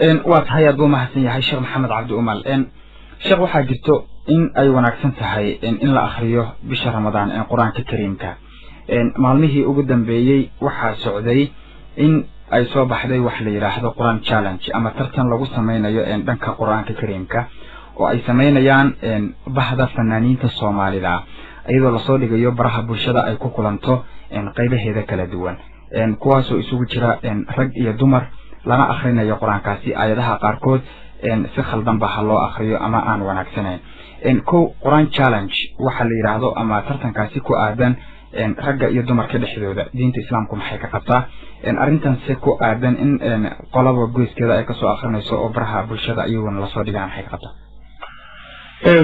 واتحيا دوما حسن يحي الشيخ محمد عبد أمال شيخ waxaa jirto in ay wanaagsan tahay in la akhriyo bisha Ramadaan ee Quraanka Kariimka maalmihii ugu dambeeyay waxa socday in ay soo baxday wax la yiraahdo Quran Challenge ama tartan lagu sameeyo dhanka Quraanka Kariimka oo ay sameeyaan bahda fanaaniinta Soomaalida ayadoo la soo dhigayo baraha bulshada ay ku kulanto qaybaheeda kala duwan kuwaas oo isugu jira rag iyo dumar lana akhrinayo Quraankaasi aayadaha qaarkood si khaldan ba loo akhriyo ama aan wanaagsanayn Quran Challenge waxa la yiraahdo ama tartankaasi ku aadan ragga iyo dumarka dhexdooda diinta islaamku maxay ka qabtaa arintan si ku aadan in qolaba goyskeeda ay ka soo akhrinayso oo baraha bulshada ayaguna la soo dhigaan maxay ka qabtaa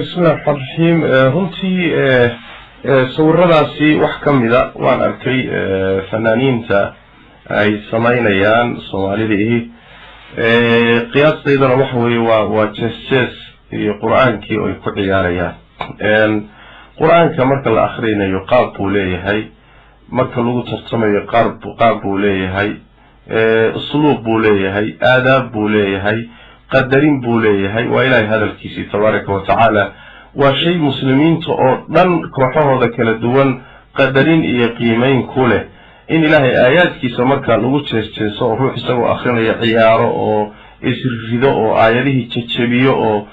bismillahir rahmanir rahim runtii sawiradaasi wax kamida waan arkay fanaaniinta ay sameynayaan Soomaalida qiyaastayda waxa weeye waa jees iyo quraankii oo ku ciyaarayaan quraanka marka la akhrinayo qaab buu leeyahay marka lagu tartamayo qaab buu leeyahay usluub buu leeyahay aadaab buu leeyahay qadarin buu leeyahay waa ilaahay hadalkiisa tabaaraka wa tacaala waa shay muslimiinta oo dhan kooxahooda kala duwan qadarin iyo qiimeyn ku leh in ilaahay aayaadkiisa marka lagu jeesto oo ruux isagoo akhrinayo ciyaaro oo isrido oo aayadihii jajabiyo oo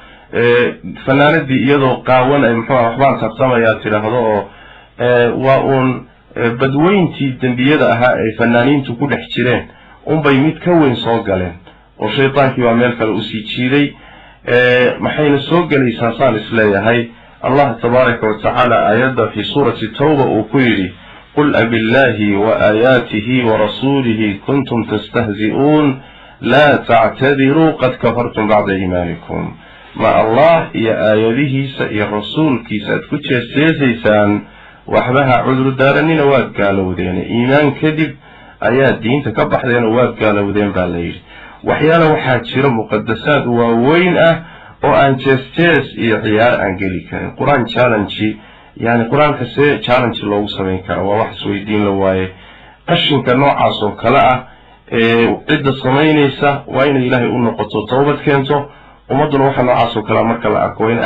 fanaanadii iyadoo qaawan ay waxbaan tartamaya tiraahdo oo waa uun badweyntii dambiyada ahaa ay fanaaniintu ku dhex jireen unbay mid ka weyn soo galeen oo shaytaankii waa meel kale u sii jiiday maxayna soo galaysaa saan isleeyahay allah tabaaraka wa tacaala aayadda fi suurati tawba uu ku yidhi قل أبالله وآياته ورسوله كنتم تستهزئون لا تعتذروا قد كفرتم بعد إيمانكم ما الله يا آياته يا رسول كي سأتكتش سيسيسان وحبها عذر دارنين واد قالوا دين إيمان كذب آيات دين تكبح دين واد قالوا دين بالليل وحيانا وحاجر مقدسات ووين وأن تستيس إعيار أنجليكا القرآن تشالنجي يعني قرآن كسي challenge لو سمين كان وواحد سويدين لواي قشن كنوع عصو كلاء عدة سمينيسة وين إلهي أنه قطو توبت كنتو ومدن وحنا عصو كلاء مركلا أكوين